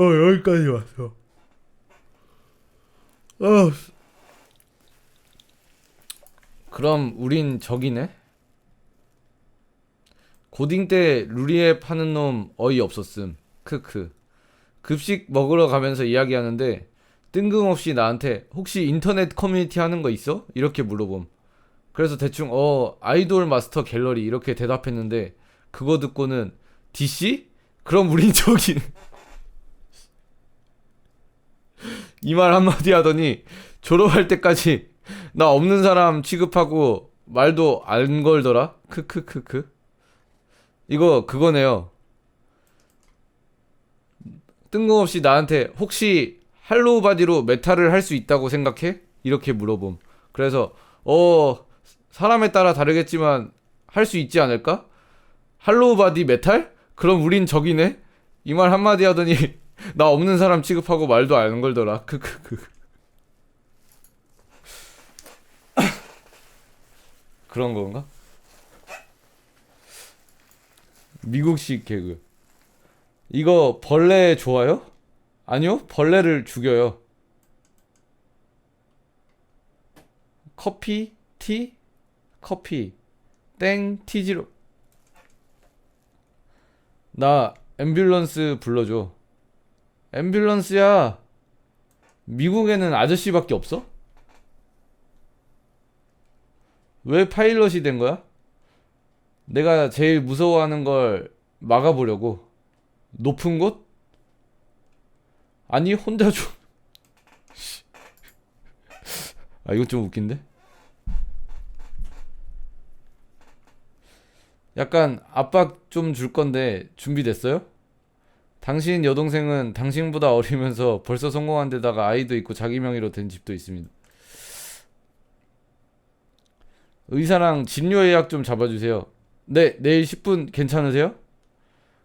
여기까지 왔어. 어. 그럼 우린 적이네? 고딩 때 루리앱 하는 놈 어이 없었음. 크크. 급식 먹으러 가면서 이야기하는데 뜬금없이 나한테 혹시 인터넷 커뮤니티 하는 거 있어? 이렇게 물어봄. 그래서 대충 아이돌 마스터 갤러리 이렇게 대답했는데 그거 듣고는 DC? 그럼 우린 저기 이 말 한마디 하더니 졸업할 때까지 나 없는 사람 취급하고 말도 안 걸더라. 크크크크. 이거 그거네요. 뜬금없이 나한테 혹시 할로우 바디로 메탈을 할 수 있다고 생각해? 이렇게 물어봄. 그래서 사람에 따라 다르겠지만 할 수 있지 않을까? 할로우 바디 메탈? 그럼 우린 적이네? 이 말 한마디 하더니 나 없는 사람 취급하고 말도 안 걸더라. 크크크. 그런 건가? 미국식 개그. 이거 벌레 좋아요? 아니요, 벌레를 죽여요. 커피? 티? 커피. 땡, 티지로. 나 앰뷸런스 불러줘. 앰뷸런스야. 미국에는 아저씨밖에 없어? 왜 파일럿이 된 거야? 내가 제일 무서워하는 걸 막아보려고. 높은 곳? 아니, 혼자 줘. 아, 이거 좀 웃긴데? 약간 압박 좀 줄 건데 준비됐어요? 당신 여동생은 당신보다 어리면서 벌써 성공한 데다가 아이도 있고 자기 명의로 된 집도 있습니다. 의사랑 진료 예약 좀 잡아주세요. 네, 내일 10분 괜찮으세요?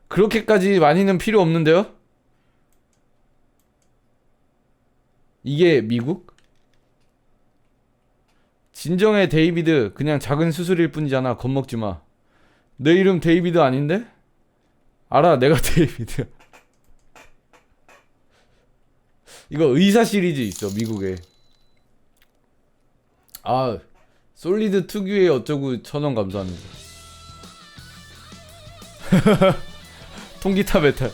그렇게까지 많이는 필요 없는데요? 이게 미국? 진정의 데이비드 그냥 작은 수술일 뿐이잖아. 겁먹지 마. 내 이름 데이비드 아닌데? 알아, 내가 데이비드야. 이거 의사 시리즈 있어, 미국에. 아, 솔리드 특유의 어쩌고 1,000원 감사합니다. 통기타 메탈.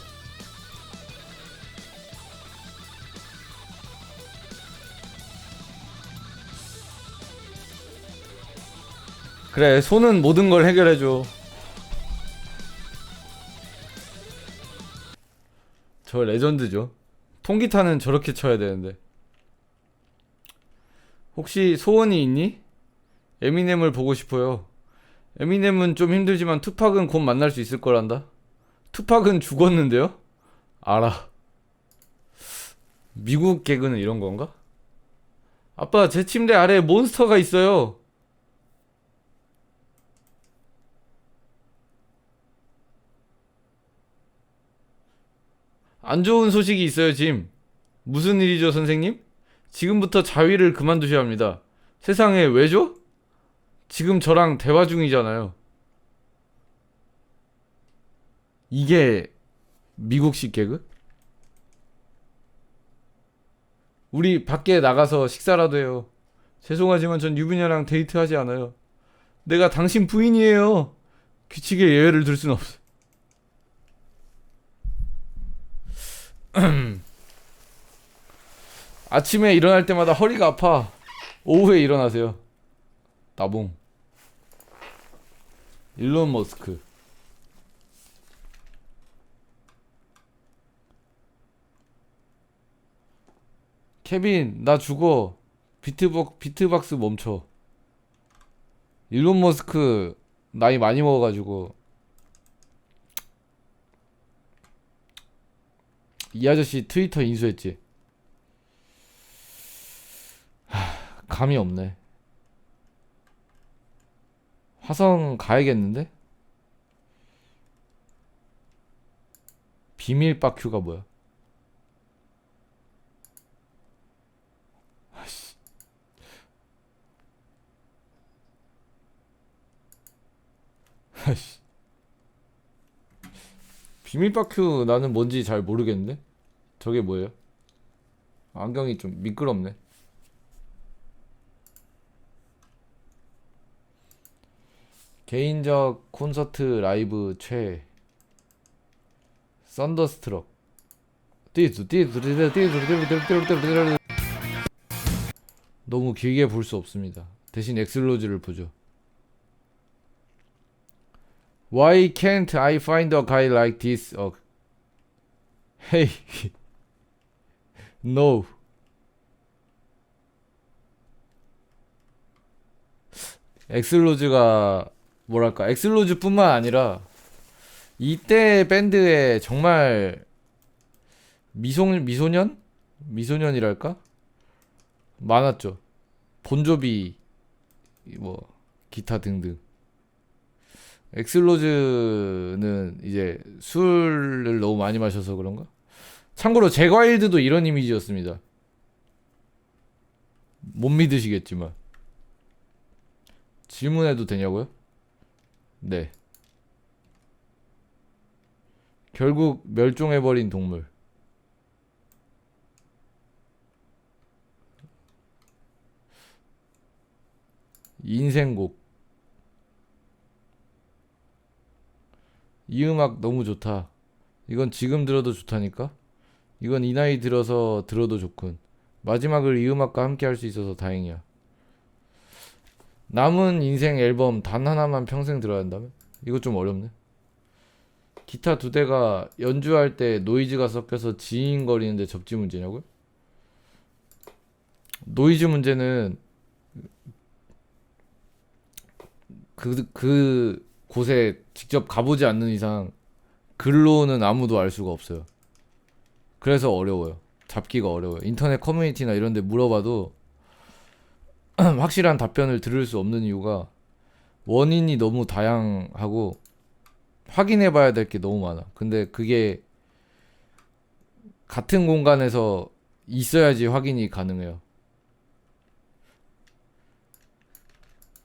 그래, 손은 모든 걸 해결해줘. 저 레전드죠. 통기타는 저렇게 쳐야 되는데. 혹시 소원이 있니? 에미넴을 보고 싶어요. 에미넴은 좀 힘들지만 투팍은 곧 만날 수 있을 거란다. 투팍은 죽었는데요? 알아. 미국 개그는 이런 건가? 아빠, 제 침대 아래에 몬스터가 있어요. 안 좋은 소식이 있어요, 짐. 무슨 일이죠, 선생님? 지금부터 자위를 그만두셔야 합니다. 세상에, 왜죠? 지금 저랑 대화 중이잖아요. 이게 미국식 개그? 우리 밖에 나가서 식사라도 해요. 죄송하지만 전 유부녀랑 데이트하지 않아요. 내가 당신 부인이에요. 규칙에 예외를 둘 순 없어. 아침에 일어날 때마다 허리가 아파. 오후에 일어나세요. 나봉. 일론 머스크. 케빈, 나 죽어. 비트박스 멈춰. 일론 머스크 나이 많이 먹어가지고 이 아저씨 트위터 인수했지. 감이 없네. 화성 가야겠는데? 비밀 바큐가 뭐야? 아씨. 아씨. 비밀 바큐 나는 뭔지 잘 모르겠는데? 저게 뭐예요? 안경이 좀 미끄럽네. 개인적 콘서트 라이브 최 썬더스트럭 너무 길게 볼 수 없습니다. 대신 엑슬로즈를 보죠. Why can't I find a guy like this? Hey, no. 엑슬로즈가 뭐랄까, 엑슬로즈뿐만 아니라 이때 밴드에 정말 미소년이랄까 많았죠. 본조비 뭐 기타 등등. 엑슬로즈는 이제 술을 너무 많이 마셔서 그런가? 참고로 제과일드도 이런 이미지였습니다. 못 믿으시겠지만. 질문해도 되냐고요? 네. 결국 멸종해버린 동물. 인생곡. 이 음악 너무 좋다. 이건 지금 들어도 좋다니까? 이건 이 나이 들어서 들어도 좋군. 마지막을 이 음악과 함께 할 수 있어서 다행이야. 남은 인생 앨범 단 하나만 평생 들어야 한다면? 이거 좀 어렵네. 기타 두 대가 연주할 때 노이즈가 섞여서 지잉거리는데 접지 문제냐고요? 노이즈 문제는 그 곳에 직접 가보지 않는 이상 글로는 아무도 알 수가 없어요. 그래서 어려워요. 잡기가 어려워요. 인터넷 커뮤니티나 이런 데 물어봐도 확실한 답변을 들을 수 없는 이유가 원인이 너무 다양하고 확인해 봐야 될 게 너무 많아. 근데 그게 같은 공간에서 있어야지 확인이 가능해요.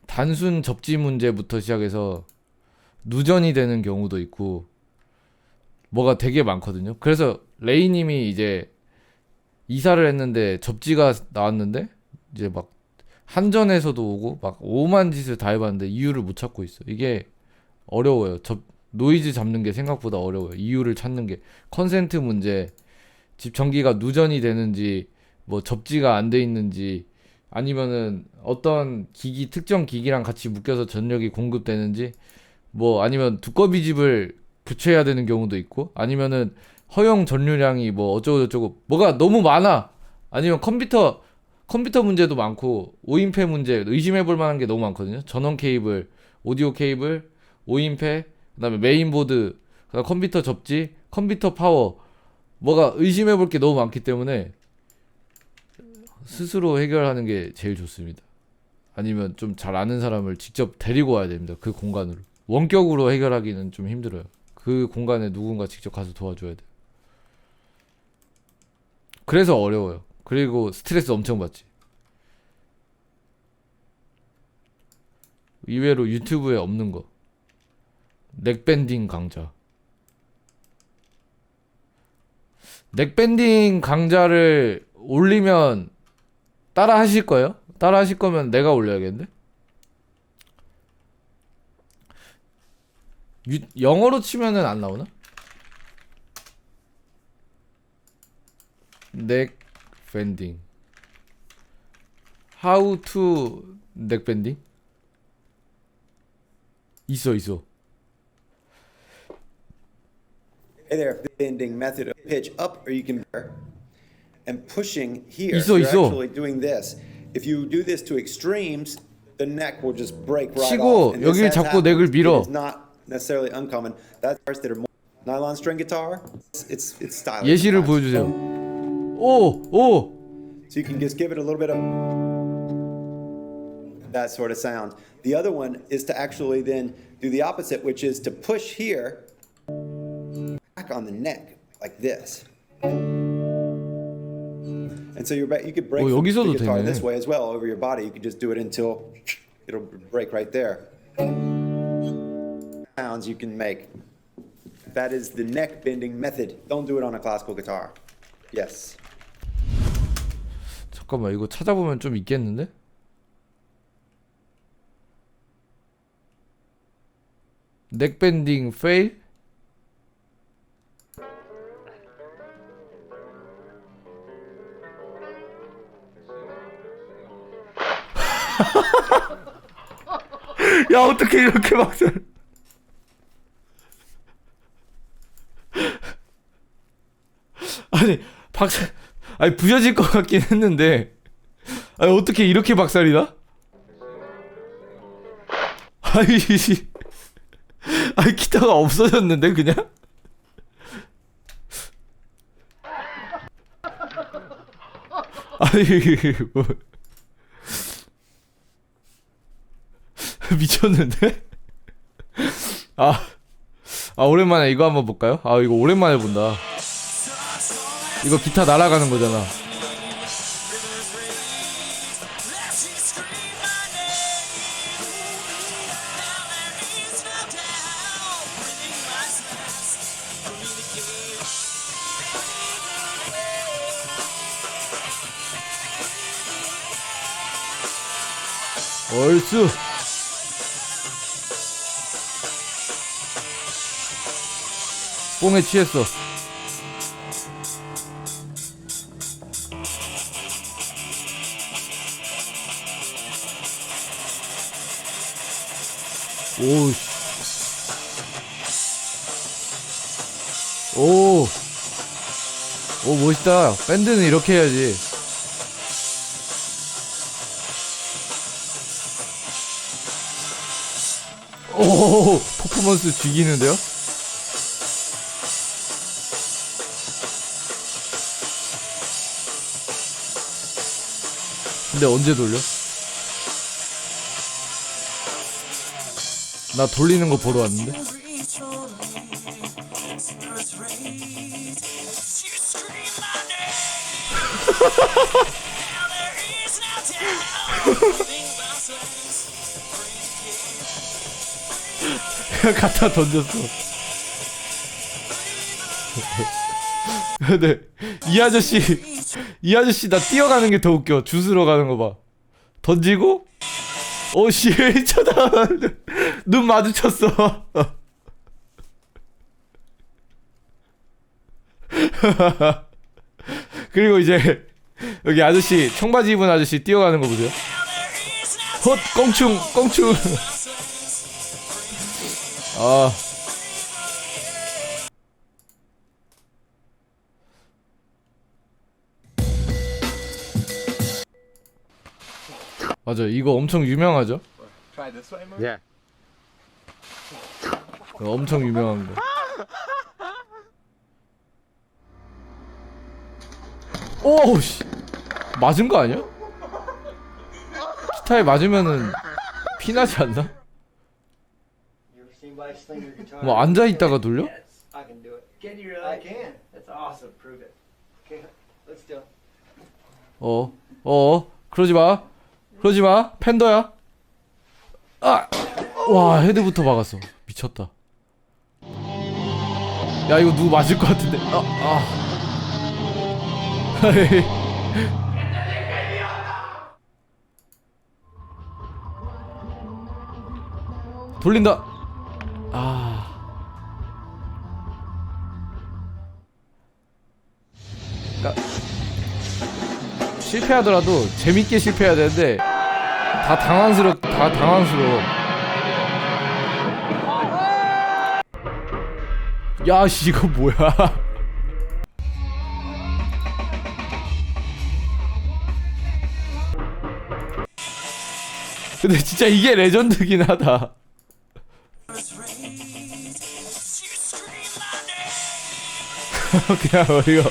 단순 접지 문제부터 시작해서 누전이 되는 경우도 있고 뭐가 되게 많거든요. 그래서 레이님이 이제 이사를 했는데 접지가 나왔는데 이제 막 한전에서도 오고 막 오만 짓을 다 해봤는데 이유를 못 찾고 있어. 이게 어려워요. 노이즈 잡는 게 생각보다 어려워요. 이유를 찾는 게 컨센트 문제, 집 전기가 누전이 되는지, 뭐 접지가 안 돼 있는지, 아니면은 어떤 기기 특정 기기랑 같이 묶여서 전력이 공급되는지, 뭐 아니면 두꺼비 집을 교체해야 되는 경우도 있고, 아니면은 허용 전류량이 뭐 어쩌고 저쩌고 뭐가 너무 많아. 아니면 컴퓨터 문제도 많고 오인패 문제 의심해 볼 만한 게 너무 많거든요. 전원 케이블, 오디오 케이블, 오인패, 그다음에 메인보드, 그다음 컴퓨터 접지, 컴퓨터 파워, 뭐가 의심해 볼 게 너무 많기 때문에 스스로 해결하는 게 제일 좋습니다. 아니면 좀 잘 아는 사람을 직접 데리고 와야 됩니다. 그 공간으로. 원격으로 해결하기는 좀 힘들어요. 그 공간에 누군가 직접 가서 도와줘야 돼요. 그래서 어려워요. 그리고 스트레스 엄청 받지. 의외로 유튜브에 없는 거. 넥밴딩 강좌. 넥밴딩 강좌를 올리면 따라 하실 거예요? 따라 하실 거면 내가 올려야겠는데? 영어로 치면은 안 나오나? 넥밴딩. How to 넥밴딩? 있어. Hey there, bending method of pitch up, or you can and pushing here. 있어. You're actually doing this. If you do this to extremes, the neck will just break right 치고 off. And this 여기를 has 잡고 happened. 넥을 밀어. It's not necessarily uncommon. That's parts that are more nylon string guitar. It's stylish. 예시를 sometimes. 보여주세요. 오. So you can just give it a little bit of that sort of sound. The other one is to actually then do the opposite, which is to push here back on the neck like this. And so you could break 여기서도 the guitar 되네. this way as well over your body. You could just do it until it'll break right there. Sounds you can make. That is the neck bending method. Don't do it on a classical guitar. Yes. 잠깐만, 이거 찾아보면 좀 있겠는데? 넥밴딩 페일? 야, 어떻게 이렇게 막살. 아니, 박살, 아니, 부셔질 것 같긴 했는데. 아니, 어떻게 이렇게 박살이 나? 아니, 아니, 기타가 없어졌는데, 그냥? 아니, 뭐. 미쳤는데? 오랜만에 이거 한번 볼까요? 이거 오랜만에 본다. 이거 기타 날아가는 거잖아. 얼쑤. 뽕에 취했어. 오우씨. 오 멋있다. 밴드는 이렇게 해야지. 오 퍼포먼스 죽이는데요? 근데 언제 돌려? 나 돌리는 거 보러 왔는데? 갖다 던졌어. 근데 이 아저씨 나 뛰어가는 게 더 웃겨. 주스러 가는 거 봐. 던지고 오씨 쳐다 눈 마주쳤어. 그리고 이제 여기 아저씨 청바지 입은 아저씨 뛰어가는 거 보세요. 헛 껑충 맞아, 이거 엄청 유명하죠? Yeah. 엄청 유명한 거. 오우씨, 맞은 거 아니야? 기타에 맞으면은 피나지 않나? 뭐 앉아 있다가 돌려? I can do it. Can you really? I can. That's awesome. Prove it. Okay, let's do it. 그러지 마. 팬더야. 와, 헤드부터 박았어. 미쳤다. 야, 이거 누구 맞을 것 같은데. 돌린다. 그러니까 실패하더라도 재밌게 실패해야 되는데 다 당황스러워. 야, 씨, 이거 뭐야? 근데 진짜 이게 레전드긴 하다. 그냥 이거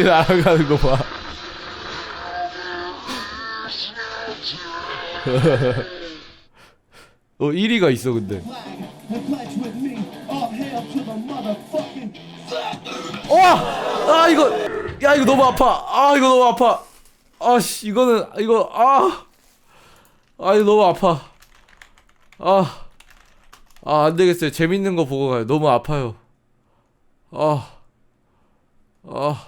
날아가는 거 봐. 어, 1위가 있어 근데. 이거, 야, 이거 너무 아파. 이거 너무 아파. 씨, 이거 너무 아파. 아, 안 되겠어요. 재밌는 거 보고 가요. 너무 아파요. 아, 아.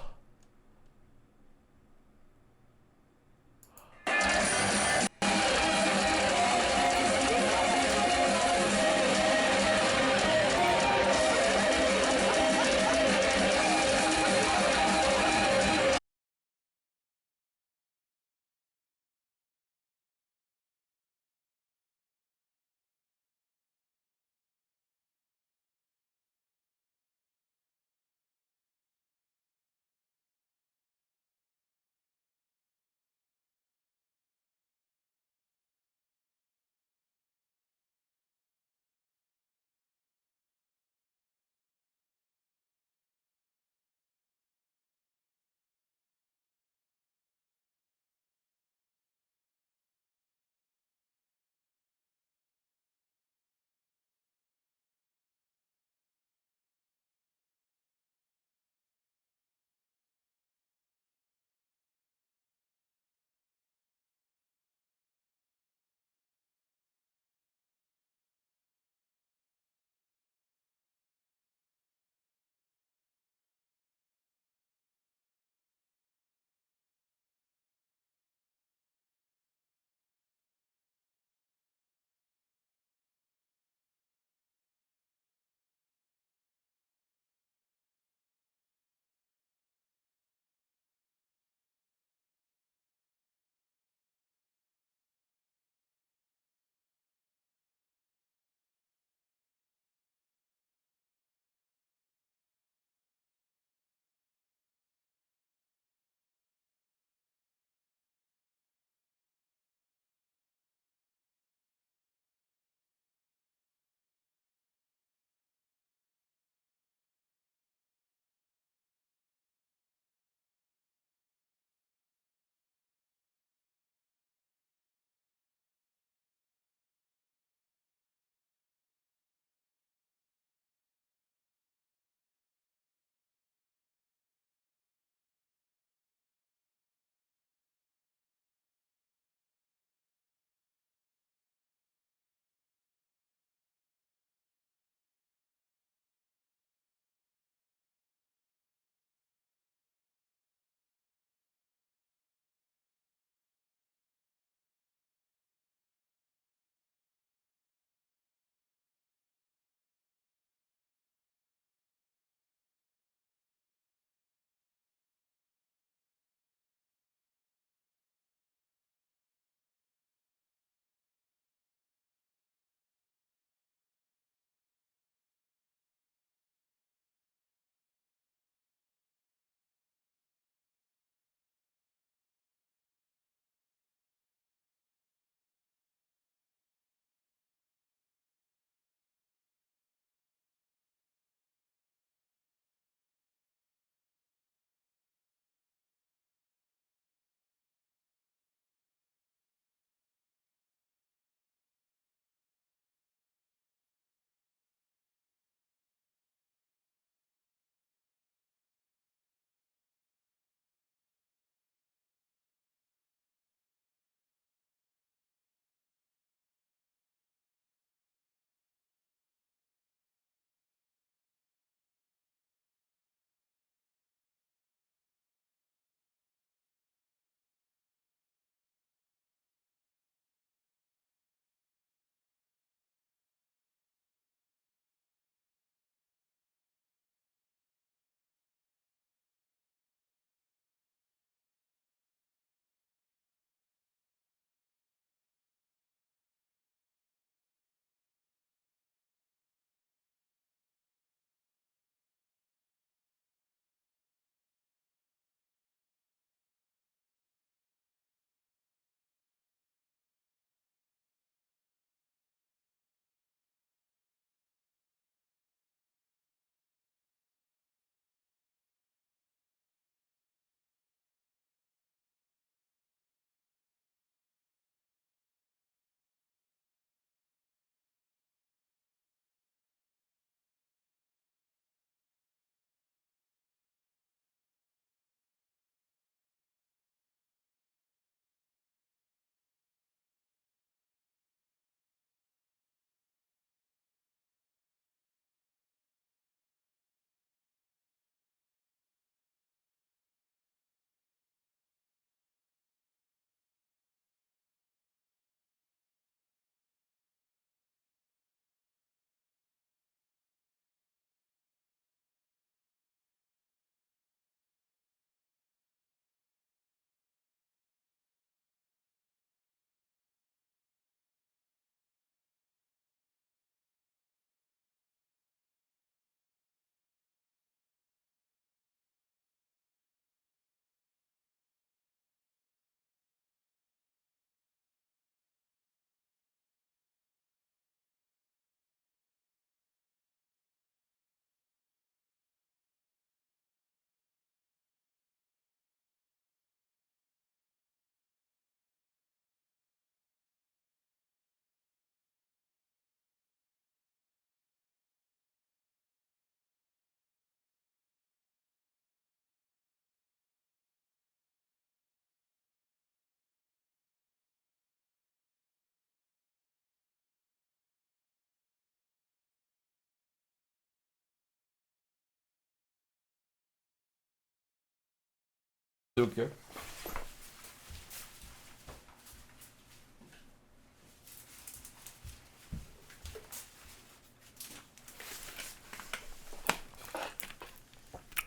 이렇게.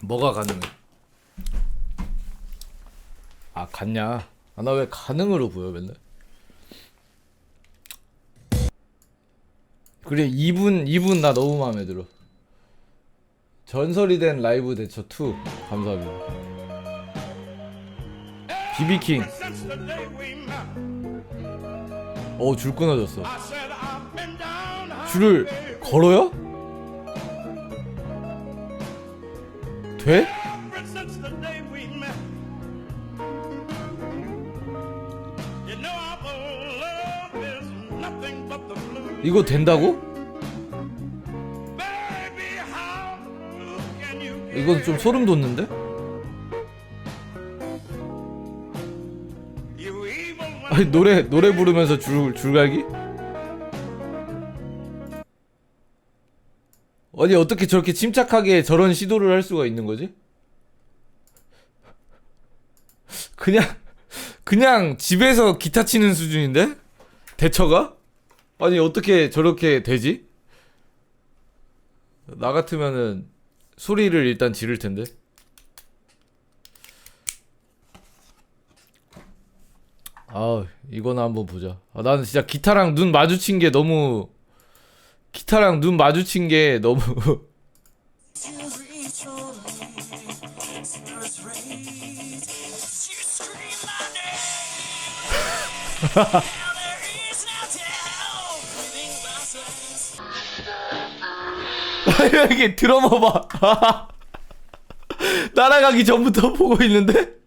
뭐가 가능해? 아, 갔냐? 아, 나 왜 가능으로 보여 맨날? 그래, 2분 나 너무 마음에 들어. 전설이 된 라이브 대처 2 감사합니다. 비비킹. 줄 끊어졌어. 줄을 걸어요? 돼? 이거 된다고? 이건 좀 소름 돋는데? 아니, 노래 부르면서 줄갈기? 아니, 어떻게 저렇게 침착하게 저런 시도를 할 수가 있는 거지? 그냥 집에서 기타 치는 수준인데? 대처가? 아니, 어떻게 저렇게 되지? 나 같으면은 소리를 일단 지를 텐데. 아, 이거나 한번 보자. 아, 나는 진짜 기타랑 눈 마주친 게 너무 여기 드러머 봐. 날아가기 전부터 보고 있는데?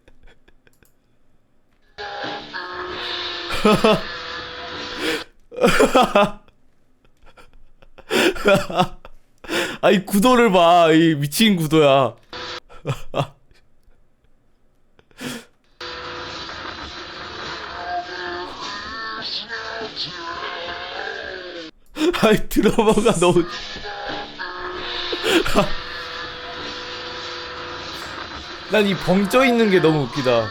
아이, 구도를 봐. 이 미친 구도야. 아이, 드러머가 너무 난 이 벙쪄 있는 게 너무 웃기다.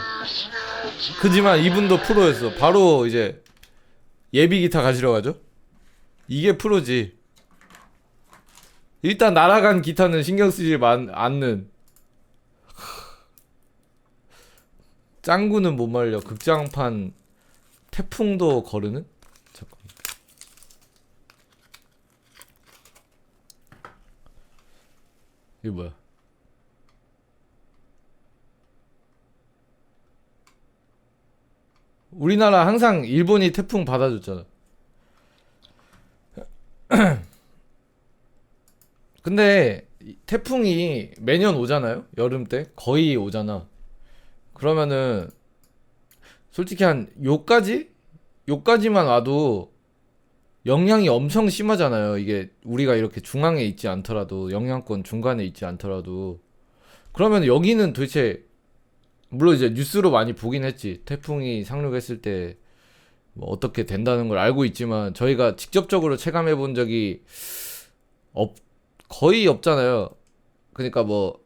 그지만 이분도 프로였어. 바로 이제 예비 기타 가지러 가죠. 이게 프로지. 일단 날아간 기타는 신경 쓰지 않는. 짱구는 못 말려. 극장판 태풍도 거르는? 잠깐. 이게 뭐야? 우리나라 항상 일본이 태풍 받아줬잖아. 근데 태풍이 매년 오잖아요. 여름 때 거의 오잖아. 그러면은 솔직히 한 요까지만 와도 영향이 엄청 심하잖아요. 이게 우리가 이렇게 중앙에 있지 않더라도, 영향권 중간에 있지 않더라도. 그러면 여기는 도대체, 물론 이제 뉴스로 많이 보긴 했지. 태풍이 상륙했을 때 뭐 어떻게 된다는 걸 알고 있지만 저희가 직접적으로 체감해 본 적이 거의 없잖아요. 그러니까 뭐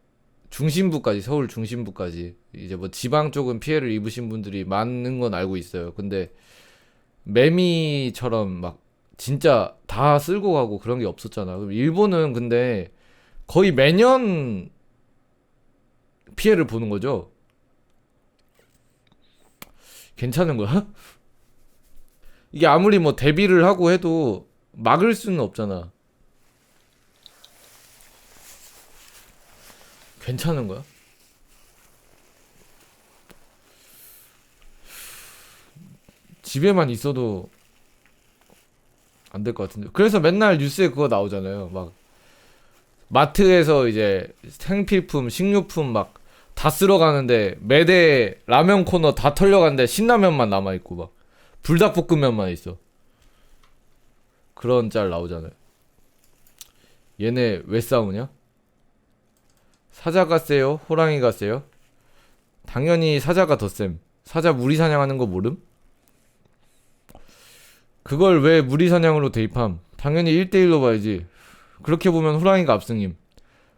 중심부까지, 서울 중심부까지 이제 뭐 지방 쪽은 피해를 입으신 분들이 많은 건 알고 있어요. 근데 매미처럼 막 진짜 다 쓸고 가고 그런 게 없었잖아. 그럼 일본은 근데 거의 매년 피해를 보는 거죠. 괜찮은 거야? 이게 아무리 뭐 대비를 하고 해도 막을 수는 없잖아. 괜찮은 거야? 집에만 있어도 안 될 것 같은데. 그래서 맨날 뉴스에 그거 나오잖아요. 막 마트에서 이제 생필품, 식료품 막 다 쓸어가는데 매대 라면 코너 다 털려갔는데 신라면만 남아있고 막 불닭볶음면만 있어. 그런 짤 나오잖아요. 얘네 왜 싸우냐? 사자가 세요? 호랑이가 세요? 당연히 사자가 더 셈. 사자 무리 사냥하는 거 모름? 그걸 왜 무리 사냥으로 대입함? 당연히 1대1로 봐야지. 그렇게 보면 호랑이가 압승임.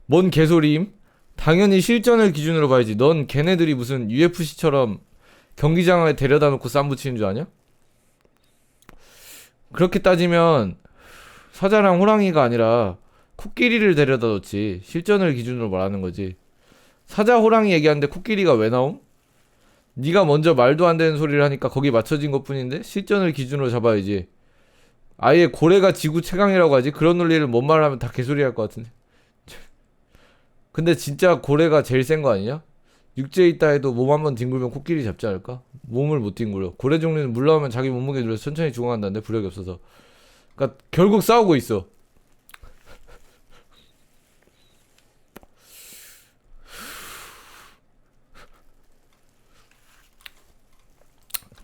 뭔 개소리임? 당연히 실전을 기준으로 봐야지. 넌 걔네들이 무슨 UFC처럼 경기장에 데려다 놓고 쌈 붙이는 줄 아냐? 그렇게 따지면 사자랑 호랑이가 아니라 코끼리를 데려다 놓지. 실전을 기준으로 말하는 거지. 사자 호랑이 얘기하는데 코끼리가 왜 나옴? 네가 먼저 말도 안 되는 소리를 하니까 거기 맞춰진 것뿐인데 실전을 기준으로 잡아야지. 아예 고래가 지구 최강이라고 하지. 그런 논리를 뭔 말을 하면 다 개소리 할 것 같은데. 근데 진짜 고래가 제일 센 거 아니냐? 육지에 있다 해도 몸 한번 뒹굴면 코끼리 잡지 않을까? 몸을 못 뒹굴려. 고래 종류는 물 나오면 자기 몸무게 눌려서 천천히 죽어간다는데 부력이 없어서. 그러니까 결국 싸우고 있어.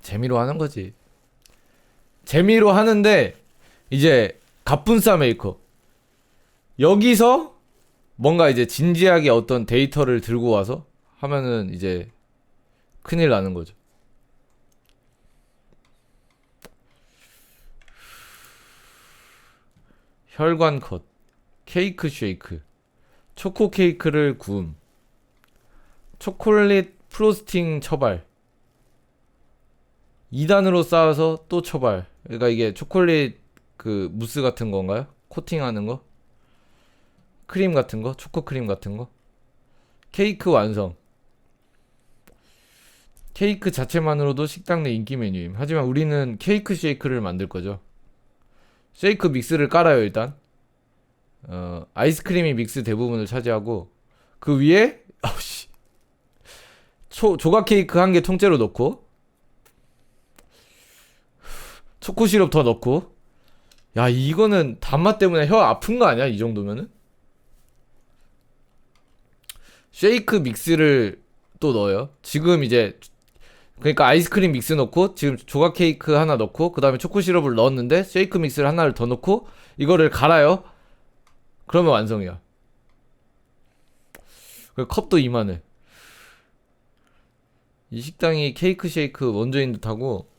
재미로 하는 거지. 재미로 하는데 이제 갑분싸 메이커. 여기서 뭔가 이제 진지하게 어떤 데이터를 들고 와서 하면은 이제 큰일 나는 거죠. 혈관 컷, 케이크 쉐이크, 초코 케이크를 구움, 초콜릿 프로스팅 처발, 2단으로 쌓아서 또 처발. 그러니까 이게 초콜릿 그 무스 같은 건가요? 코팅하는 거? 크림 같은 거? 초코 크림 같은 거? 케이크 완성. 케이크 자체만으로도 식당 내 인기 메뉴임. 하지만 우리는 케이크 쉐이크를 만들 거죠. 쉐이크 믹스를 깔아요, 일단. 아이스크림이 믹스 대부분을 차지하고, 그 위에, 조각 케이크 한 개 통째로 넣고, 초코 시럽 더 넣고. 야, 이거는 단맛 때문에 혀 아픈 거 아니야? 이 정도면은? 쉐이크 믹스를 또 넣어요. 지금 이제 그러니까 아이스크림 믹스 넣고 지금 조각 케이크 하나 넣고 그 다음에 초코 시럽을 넣었는데 쉐이크 믹스를 하나를 더 넣고 이거를 갈아요. 그러면 완성이야. 컵도 이만해. 이 식당이 케이크 쉐이크 원조인 듯하고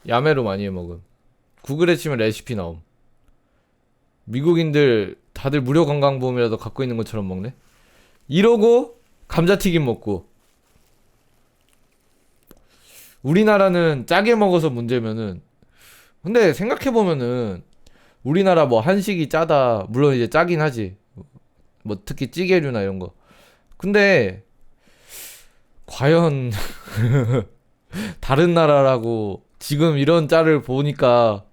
야매로 많이 해먹음. 구글에 치면 레시피 나옴. 미국인들 다들 무료 건강보험이라도 갖고 있는 것처럼 먹네. 이러고 감자튀김 먹고. 우리나라는 짜게 먹어서 문제면은, 근데 생각해보면은 우리나라 뭐 한식이 짜다, 물론 이제 짜긴 하지, 뭐 특히 찌개류나 이런 거. 근데 과연 다른 나라라고 지금 이런 짤을 보니까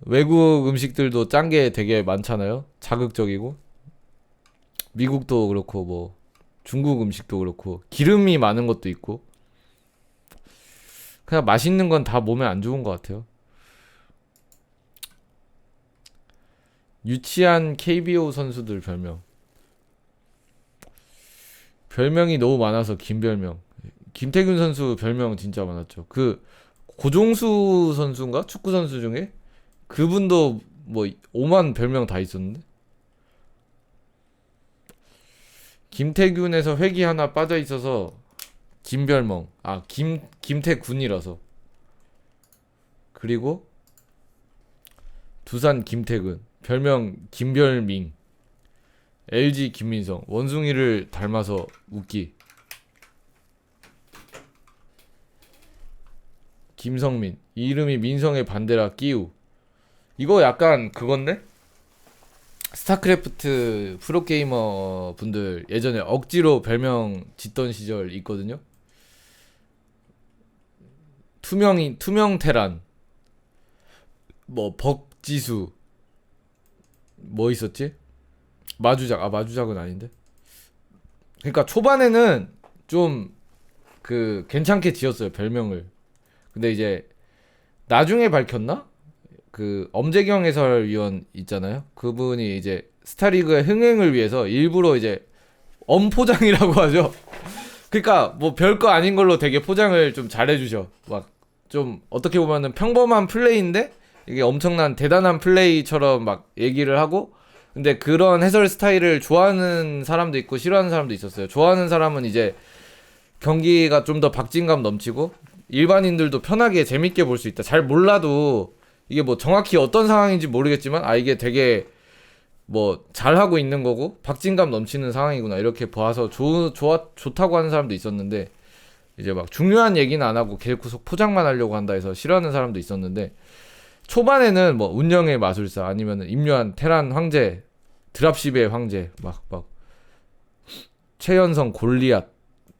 외국 음식들도 짠 게 되게 많잖아요. 자극적이고. 미국도 그렇고 뭐 중국 음식도 그렇고 기름이 많은 것도 있고. 그냥 맛있는 건 다 몸에 안 좋은 것 같아요. 유치한 KBO 선수들 별명. 별명이 너무 많아서 김별명. 김태균 선수 별명 진짜 많았죠. 그 고종수 선수인가? 축구 선수 중에 그분도 뭐 5만 별명 다 있었는데. 김태균에서 획이 하나 빠져 있어서 김별명. 김태군이라서. 그리고 두산 김태근, 별명 김별민, LG 김민성, 원숭이를 닮아서 웃기. 김성민, 이름이 민성의 반대라 끼우. 이거 약간 그건데? 스타크래프트 프로게이머 분들 예전에 억지로 별명 짓던 시절 있거든요. 투명 테란, 뭐 벅지수, 뭐 있었지? 마주작은 아닌데. 그러니까 초반에는 좀 그 괜찮게 지었어요, 별명을. 근데 이제 나중에 밝혔나? 그 엄재경 해설위원 있잖아요. 그분이 이제 스타리그의 흥행을 위해서 일부러 이제 엄포장이라고 하죠. 그러니까 뭐 별거 아닌 걸로 되게 포장을 좀 잘해주셔. 막 좀 어떻게 보면은 평범한 플레이인데 이게 엄청난 대단한 플레이처럼 막 얘기를 하고. 근데 그런 해설 스타일을 좋아하는 사람도 있고 싫어하는 사람도 있었어요. 좋아하는 사람은 이제 경기가 좀 더 박진감 넘치고 일반인들도 편하게 재밌게 볼 수 있다. 잘 몰라도 이게 뭐 정확히 어떤 상황인지 모르겠지만 이게 되게 뭐 잘하고 있는 거고 박진감 넘치는 상황이구나 이렇게 봐서 좋다고 하는 사람도 있었는데, 이제 막 중요한 얘기는 안 하고 계속 포장만 하려고 한다 해서 싫어하는 사람도 있었는데, 초반에는 뭐 운영의 마술사 아니면 임요한 테란 황제, 드랍십의 황제, 막 최연성 골리앗,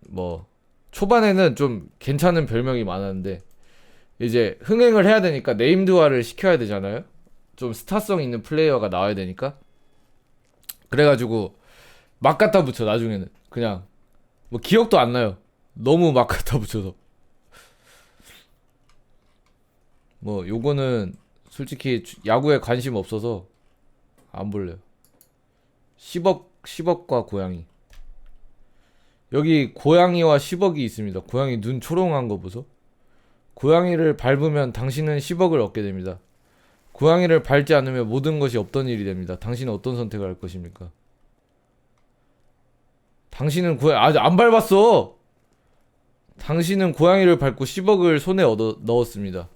뭐 초반에는 좀 괜찮은 별명이 많았는데 이제 흥행을 해야 되니까 네임드화를 시켜야 되잖아요. 좀 스타성 있는 플레이어가 나와야 되니까. 그래가지고 막 갖다 붙여. 나중에는 그냥 뭐 기억도 안 나요. 너무 막 갖다 붙여서. 뭐 요거는 솔직히 야구에 관심 없어서 안 볼래요. 10억과 고양이. 여기 고양이와 10억이 있습니다. 고양이 눈 초롱한 거 보소. 고양이를 밟으면 당신은 10억을 얻게 됩니다. 고양이를 밟지 않으면 모든 것이 없던 일이 됩니다. 당신은 어떤 선택을 할 것입니까? 당신은 아직 안 밟았어. 당신은 고양이를 밟고 10억을 손에 넣었습니다.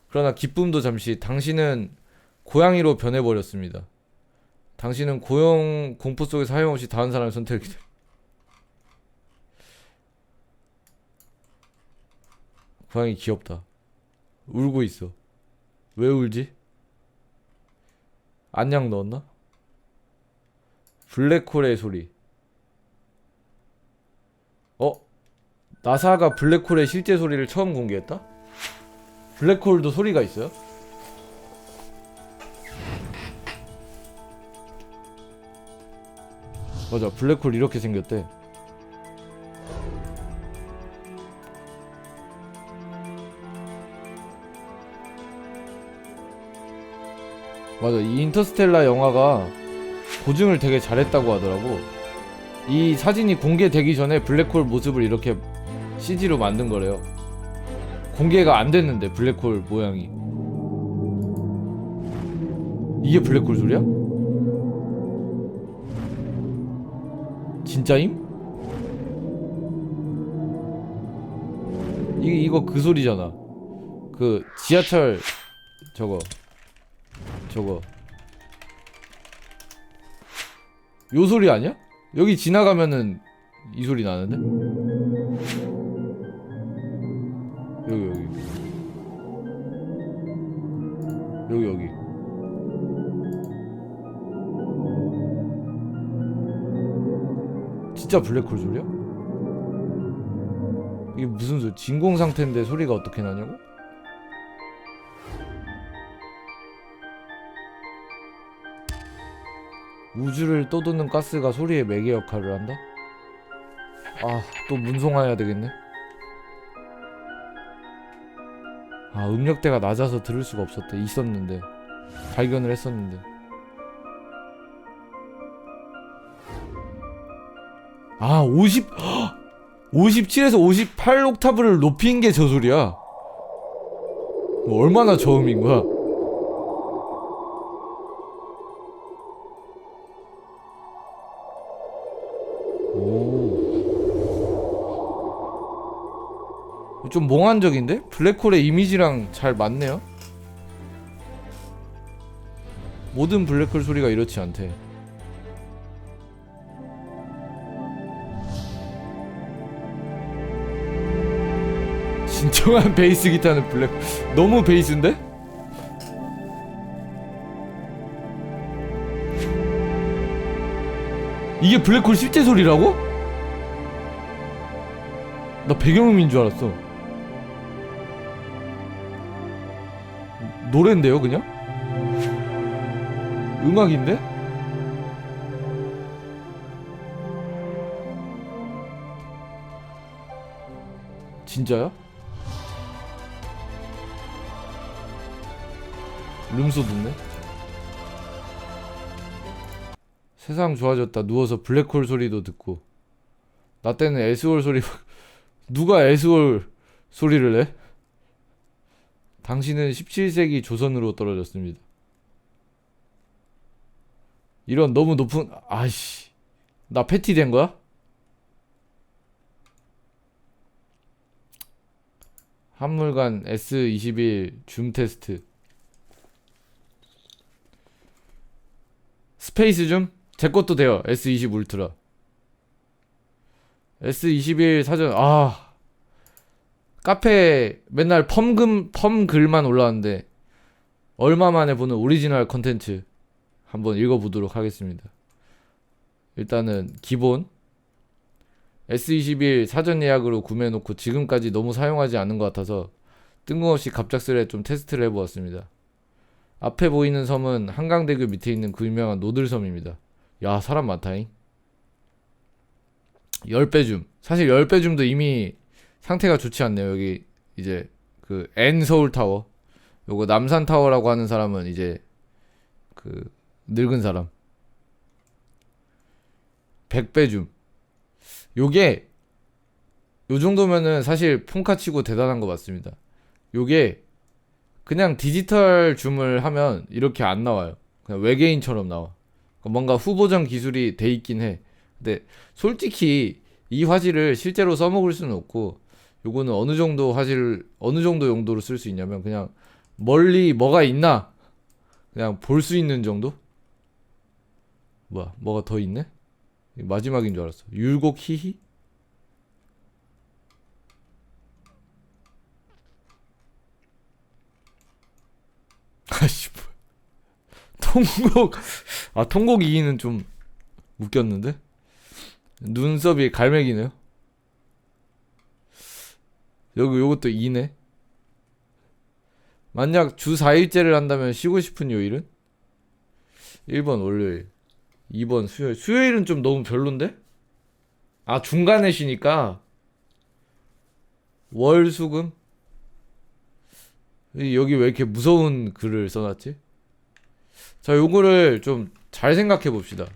그러나 기쁨도 잠시. 당신은 고양이로 변해버렸습니다. 당신은 고용 공포 속에서 하염없이 다른 사람을 선택하게 됩니다. 고양이 귀엽다. 울고 있어. 왜 울지? 안약 넣었나? 블랙홀의 소리. 나사가 블랙홀의 실제 소리를 처음 공개했다? 블랙홀도 소리가 있어요? 맞아, 블랙홀 이렇게 생겼대. 맞아, 이 인터스텔라 영화가 고증을 되게 잘했다고 하더라고. 이 사진이 공개되기 전에 블랙홀 모습을 이렇게 CG로 만든 거래요. 공개가 안 됐는데 블랙홀 모양이. 이게 블랙홀 소리야? 진짜임? 이거 그 소리잖아. 그 지하철 저거 요 소리 아니야? 여기 지나가면은 이 소리 나는데? 여기 진짜 블랙홀 소리야? 이게 무슨 소리? 진공 상태인데 소리가 어떻게 나냐고? 우주를 떠도는 가스가 소리의 매개 역할을 한다? 또 문송화해야 되겠네. 음역대가 낮아서 들을 수가 없었대. 있었는데 발견을 했었는데. 57에서 58 옥타브를 높인 게 저 소리야. 뭐 얼마나 저음인 거야? 좀 몽환적인데? 블랙홀의 이미지랑 잘 맞네요? 모든 블랙홀 소리가 이렇지 않대. 진정한 베이스 기타는 블랙홀. 너무 베이스인데? 이게 블랙홀 실제 소리라고? 나 배경음인 줄 알았어. 노랜데요 그냥? 음악인데? 진짜야? 룸소 듣네? 세상 좋아졌다. 누워서 블랙홀 소리도 듣고. 나 때는 에스홀 소리. 누가 에스홀 소리를 내? 당신은 17세기 조선으로 떨어졌습니다. 이런 너무 높은. 아이씨, 나 패티 된 거야? 한물간 S21 줌 테스트. 스페이스 줌? 제 것도 돼요. S20 울트라. S21 사전, 카페 맨날 펌 글만 올라왔는데, 얼마 만에 보는 오리지널 컨텐츠 한번 읽어보도록 하겠습니다. 일단은, 기본. S21 사전 예약으로 구매해놓고 지금까지 너무 사용하지 않은 것 같아서 뜬금없이 갑작스레 좀 테스트를 해보았습니다. 앞에 보이는 섬은 한강대교 밑에 있는 그 유명한 노들섬입니다. 야, 사람 많다잉. 10배 줌. 사실 10배 줌도 이미 상태가 좋지 않네요. 여기 이제 그 N 서울타워. 요거 남산타워라고 하는 사람은 이제 그 늙은 사람. 100배 줌. 요게 요 정도면은 사실 폰카 치고 대단한 거 맞습니다. 요게 그냥 디지털 줌을 하면 이렇게 안 나와요. 그냥 외계인처럼 나와. 뭔가 후보정 기술이 돼 있긴 해. 근데 솔직히 이 화질을 실제로 써먹을 수는 없고, 요거는 어느 정도 용도로 쓸 수 있냐면 그냥 멀리 뭐가 있나 그냥 볼 수 있는 정도? 뭐가 더 있네? 마지막인 줄 알았어. 율곡 히히? 아씨, 통곡 2는 좀 웃겼는데? 눈썹이 갈매기네요. 요것도 2네. 만약 주 4일째를 한다면 쉬고 싶은 요일은? 1번 월요일, 2번 수요일. 수요일은 좀 너무 별론데? 중간에 쉬니까 월, 수, 금? 여기 왜 이렇게 무서운 글을 써놨지? 자, 요거를 좀 잘 생각해 봅시다.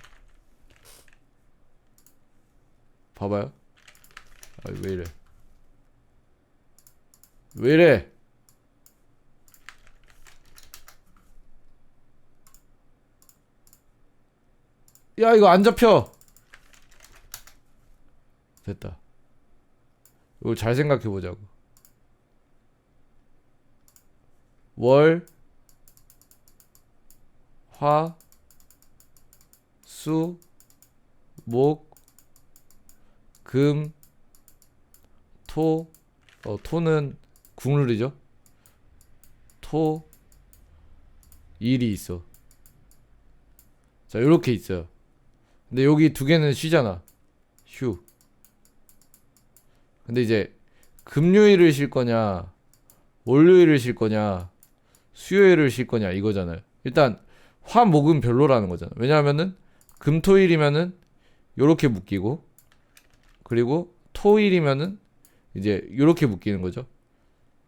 봐봐요. 왜 이래? 왜 이래? 야, 이거 안 잡혀. 됐다. 이거 잘 생각해 보자고. 월, 화, 수, 목, 금, 토. 토는 국룰이죠. 토, 일이 있어. 자, 요렇게 있어요. 근데 여기 두 개는 쉬잖아. 휴. 근데 이제 금요일을 쉴 거냐, 월요일을 쉴 거냐, 수요일을 쉴 거냐 이거잖아요. 일단 화, 목은 별로라는 거잖아. 왜냐하면은 금토일이면은 요렇게 묶이고, 그리고 토일이면은 이제 요렇게 묶이는 거죠.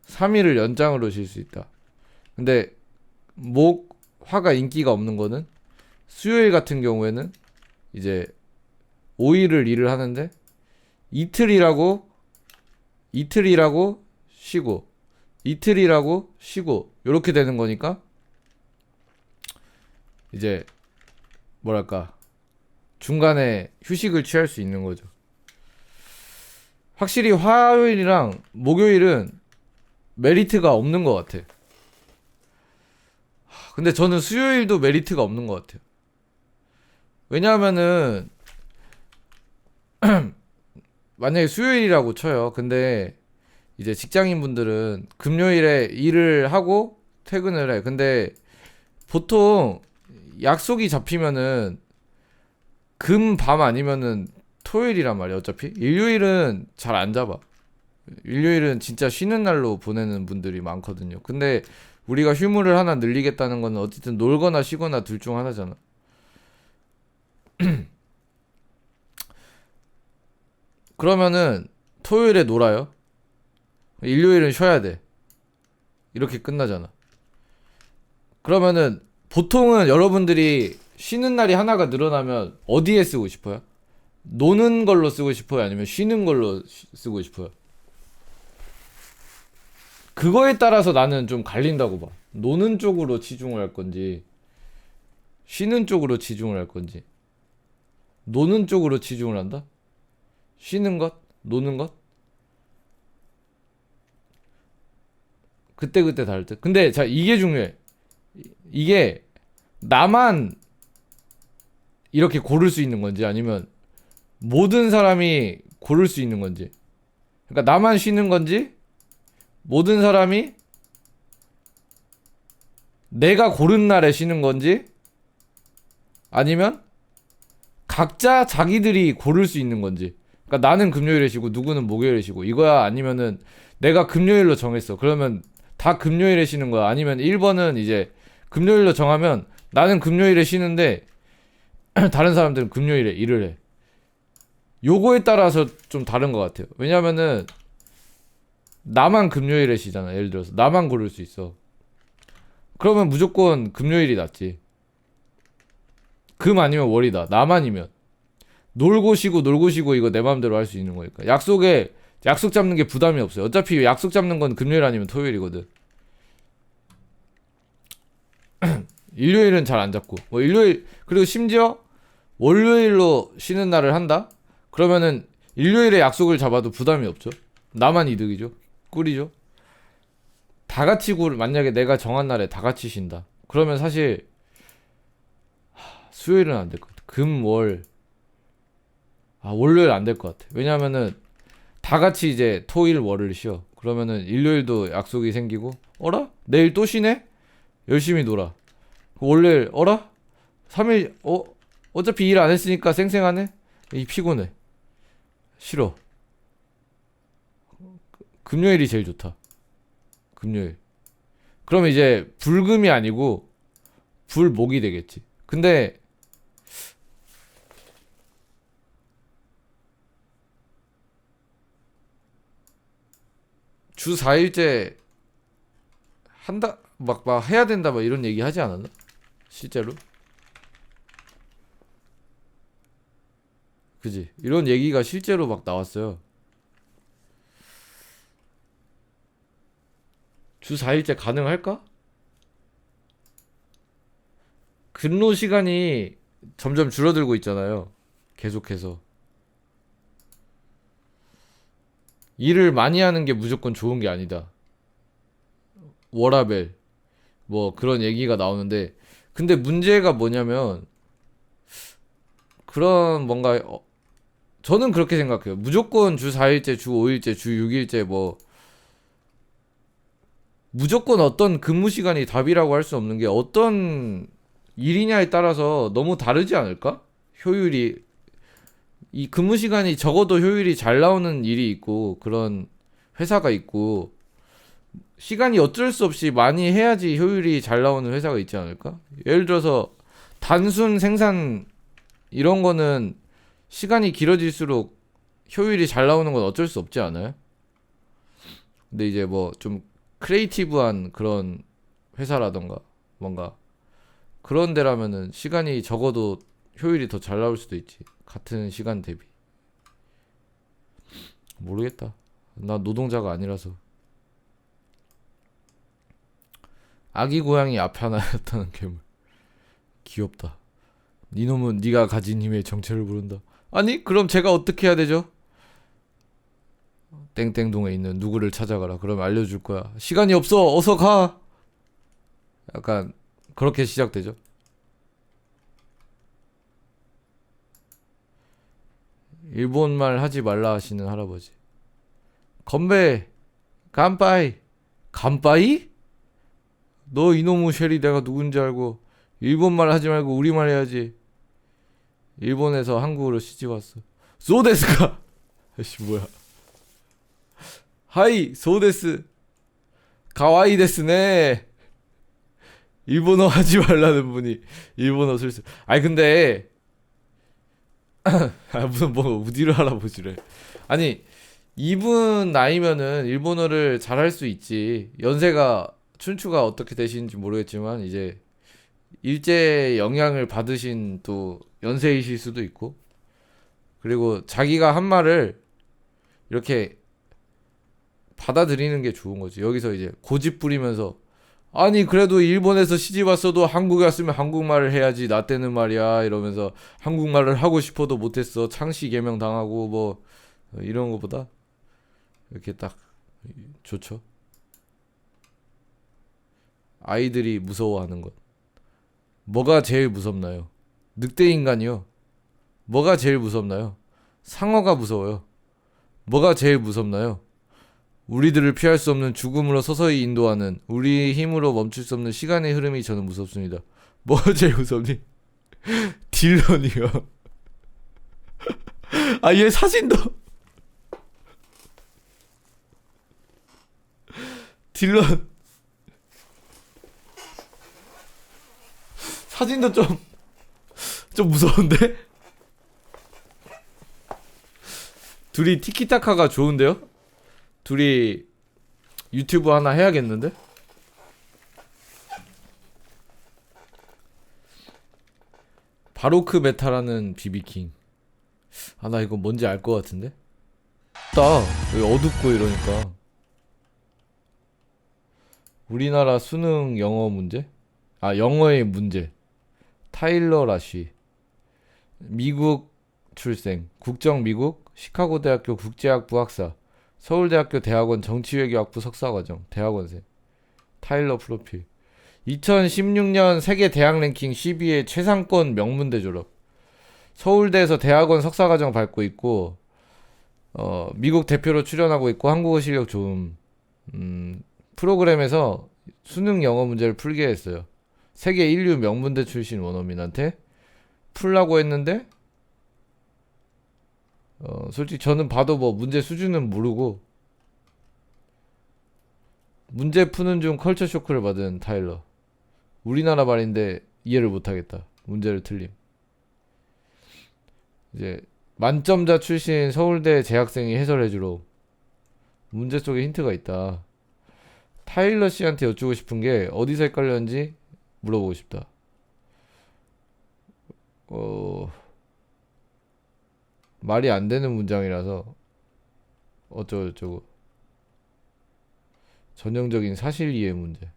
3일을 연장으로 쉴 수 있다. 근데 목, 화가 인기가 없는 거는 수요일 같은 경우에는 이제 5일을 일을 하는데 이틀이라고 쉬고, 이틀이라고 쉬고, 요렇게 되는 거니까 이제 뭐랄까, 중간에 휴식을 취할 수 있는 거죠. 확실히 화요일이랑 목요일은 메리트가 없는 것 같아. 근데 저는 수요일도 메리트가 없는 것 같아요. 왜냐하면은 만약에 수요일이라고 쳐요. 근데 이제 직장인분들은 금요일에 일을 하고 퇴근을 해. 근데 보통 약속이 잡히면은 금 밤 아니면은 토요일이란 말이야. 어차피 일요일은 잘 안 잡아. 일요일은 진짜 쉬는 날로 보내는 분들이 많거든요. 근데 우리가 휴무를 하나 늘리겠다는 건 어쨌든 놀거나 쉬거나 둘 중 하나잖아. 그러면은 토요일에 놀아요. 일요일은 쉬어야 돼. 이렇게 끝나잖아. 그러면은 보통은 여러분들이 쉬는 날이 하나가 늘어나면 어디에 쓰고 싶어요? 노는 걸로 쓰고 싶어요? 아니면 쉬는 걸로 쓰고 싶어요? 그거에 따라서 나는 좀 갈린다고 봐. 노는 쪽으로 치중을 할 건지, 쉬는 쪽으로 치중을 할 건지. 노는 쪽으로 치중을 한다? 쉬는 것? 노는 것? 그때그때 다를 듯. 근데 자, 이게 중요해. 이게 나만 이렇게 고를 수 있는 건지 아니면 모든 사람이 고를 수 있는 건지. 그러니까 나만 쉬는 건지 모든 사람이 내가 고른 날에 쉬는 건지 아니면 각자 자기들이 고를 수 있는 건지. 그러니까 나는 금요일에 쉬고 누구는 목요일에 쉬고 이거야 아니면은 내가 금요일로 정했어. 그러면 다 금요일에 쉬는 거야. 아니면 1번은 이제 금요일로 정하면 나는 금요일에 쉬는데 다른 사람들은 금요일에 일을 해. 요거에 따라서 좀 다른 것 같아요. 왜냐면은 나만 금요일에 쉬잖아. 예를 들어서 나만 고를 수 있어. 그러면 무조건 금요일이 낫지. 금 아니면 월이다. 나만이면 놀고 쉬고 이거 내 마음대로 할 수 있는 거니까. 약속 잡는 게 부담이 없어요. 어차피 약속 잡는 건 금요일 아니면 토요일이거든. 일요일은 잘 안 잡고 뭐 일요일 그리고 심지어 월요일로 쉬는 날을 한다? 그러면은 일요일에 약속을 잡아도 부담이 없죠. 나만 이득이죠. 꿀이죠. 다 같이 만약에 내가 정한 날에 다 같이 쉰다. 그러면 사실 수요일은 안 될 것 같아. 금, 월. 월요일 안 될 것 같아. 왜냐면은 다 같이 이제 토일, 월을 쉬어. 그러면은 일요일도 약속이 생기고 어라? 내일 또 쉬네? 열심히 놀아. 월요일 어라? 3일 어차피 일 안 했으니까 쌩쌩하네? 피곤해. 싫어. 금요일이 제일 좋다. 금요일. 그러면 이제 불금이 아니고 불목이 되겠지. 근데 주 4일째 한다 막 해야 된다 막 이런 얘기 하지 않았나? 실제로? 그지? 이런 얘기가 실제로 막 나왔어요. 주 4일째 가능할까? 근로 시간이 점점 줄어들고 있잖아요. 계속해서. 일을 많이 하는 게 무조건 좋은 게 아니다. 워라벨. 뭐 그런 얘기가 나오는데 근데 문제가 뭐냐면 그런 뭔가 저는 그렇게 생각해요. 무조건 주 4일째, 주 5일째, 주 6일째 뭐 무조건 어떤 근무 시간이 답이라고 할 수 없는 게 어떤 일이냐에 따라서 너무 다르지 않을까? 효율이 이 근무 시간이 적어도 효율이 잘 나오는 일이 있고 그런 회사가 있고 시간이 어쩔 수 없이 많이 해야지 효율이 잘 나오는 회사가 있지 않을까? 예를 들어서 단순 생산 이런 거는 시간이 길어질수록 효율이 잘 나오는 건 어쩔 수 없지 않아요? 근데 이제 뭐 좀 크리에이티브한 그런 회사라던가 뭔가 그런 데라면은 시간이 적어도 효율이 더 잘 나올 수도 있지. 같은 시간 대비. 모르겠다. 나 노동자가 아니라서. 아기 고양이 앞에 하나였다는 괴물. 귀엽다. 니놈은 네가 가진 힘의 정체를 모른다. 아니 그럼 제가 어떻게 해야 되죠? 땡땡동에 있는 누구를 찾아가라. 그럼 알려줄 거야. 시간이 없어. 어서 가. 약간 그렇게 시작되죠. 일본말 하지 말라 하시는 할아버지. 건배. 간빠이. 간빠이? 너 이놈의 쉐리 내가 누군지 알고 일본말 하지 말고 우리말 해야지. 일본에서 한국으로 시집 왔어. 소데스까? 아씨 뭐야. 하이 소데스. 가와이 데스네. 일본어 하지 말라는 분이 일본어 슬슬. 아니 근데 무슨 뭐 우디르 할아버지래. 아니 이분 나이면은 일본어를 잘할 수 있지. 연세가 춘추가 어떻게 되시는지 모르겠지만 이제 일제 영향을 받으신 또 연세이실 수도 있고 그리고 자기가 한 말을 이렇게 받아들이는 게 좋은 거지. 여기서 이제 고집 부리면서 아니 그래도 일본에서 시집 왔어도 한국에 왔으면 한국말을 해야지 나 때는 말이야 이러면서 한국말을 하고 싶어도 못했어. 창씨 개명 당하고 뭐 이런 거보다 이렇게 딱 좋죠. 아이들이 무서워하는 것. 뭐가 제일 무섭나요? 늑대 인간이요. 뭐가 제일 무섭나요? 상어가 무서워요. 뭐가 제일 무섭나요? 우리들을 피할 수 없는 죽음으로 서서히 인도하는 우리의 힘으로 멈출 수 없는 시간의 흐름이 저는 무섭습니다. 뭐가 제일 무섭니? 딜런이요. 아, 얘 사진도 딜런 사진도 좀 무서운데? 둘이 티키타카가 좋은데요? 둘이 유튜브 하나 해야겠는데? 바로크 메타라는 비비킹. 아, 나 이거 뭔지 알 것 같은데? 딱 여기 어둡고 이러니까. 우리나라 수능 영어 문제? 아, 영어의 문제. 타일러 라쉬. 미국 출생. 국적 미국. 시카고 대학교 국제학부 학사. 서울대학교 대학원 정치외교학부 석사과정. 대학원생. 타일러 프로필. 2016년 세계 대학 랭킹 12회 최상권 명문대 졸업. 서울대에서 대학원 석사과정 밟고 있고, 미국 대표로 출연하고 있고, 한국어 실력 좋음. 프로그램에서 수능 영어 문제를 풀게 했어요. 세계 인류 명문대 출신 원어민한테 풀라고 했는데, 솔직히 저는 봐도 뭐 문제 수준은 모르고, 문제 푸는 중 컬처 쇼크를 받은 타일러. 우리나라 말인데 이해를 못하겠다. 문제를 틀림. 이제 만점자 출신 서울대 재학생이 해설해주러. 문제 속에 힌트가 있다. 타일러 씨한테 여쭈고 싶은 게 어디서 헷갈렸는지 물어보고 싶다. 말이 안 되는 문장이라서 어쩌고저쩌고. 전형적인 사실 이해 문제.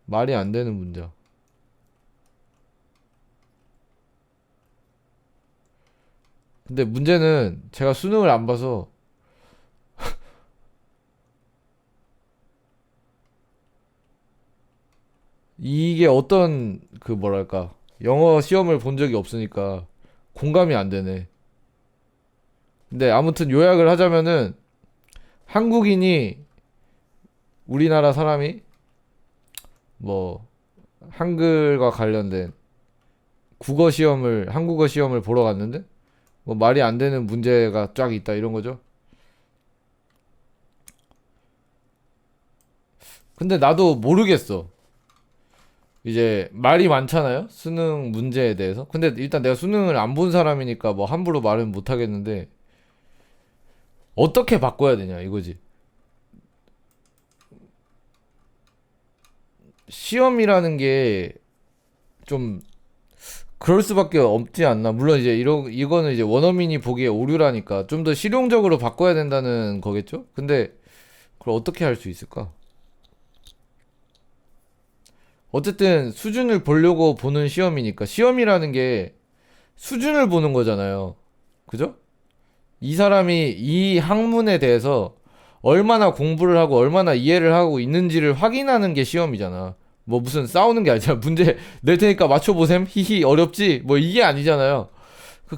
말이 안 되는 문장. 근데 문제는 제가 수능을 안 봐서 이게 어떤 그 뭐랄까 영어 시험을 본 적이 없으니까 공감이 안 되네. 근데 아무튼 요약을 하자면은 한국인이 우리나라 사람이 뭐 한글과 관련된 한국어 시험을 보러 갔는데 뭐 말이 안 되는 문제가 쫙 있다 이런 거죠. 근데 나도 모르겠어. 이제 말이 많잖아요. 수능 문제에 대해서. 근데 일단 내가 수능을 안 본 사람이니까 뭐 함부로 말은 못 하겠는데 어떻게 바꿔야 되냐 이거지. 시험이라는 게 좀 그럴 수밖에 없지 않나. 물론 이제 이거는 이제 원어민이 보기에 오류라니까 좀 더 실용적으로 바꿔야 된다는 거겠죠? 근데 그걸 어떻게 할 수 있을까? 어쨌든 수준을 보려고 보는 시험이니까 시험이라는 게 수준을 보는 거잖아요. 그죠? 이 사람이 이 학문에 대해서 얼마나 공부를 하고 얼마나 이해를 하고 있는지를 확인하는 게 시험이잖아. 뭐 무슨 싸우는 게 아니잖아. 문제 낼 테니까 맞춰보셈? 히히 어렵지? 뭐 이게 아니잖아요.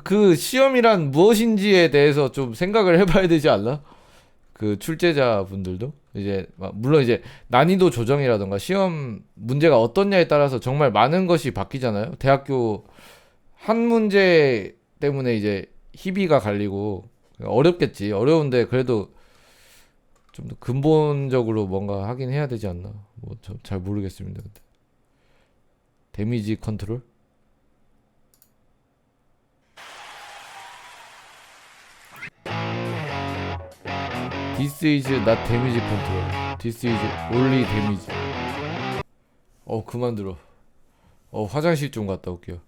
그 시험이란 무엇인지에 대해서 좀 생각을 해봐야 되지 않나? 그 출제자분들도 이제 물론 이제 난이도 조정이라던가 시험 문제가 어떻냐에 따라서 정말 많은 것이 바뀌잖아요. 대학교 한 문제 때문에 이제 희비가 갈리고 어렵겠지. 어려운데 그래도 좀 더 근본적으로 뭔가 하긴 해야 되지 않나. 뭐 잘 모르겠습니다. 근데 데미지 컨트롤? This is not damage control. This is only damage. 그만 들어. 화장실 좀 갔다 올게요.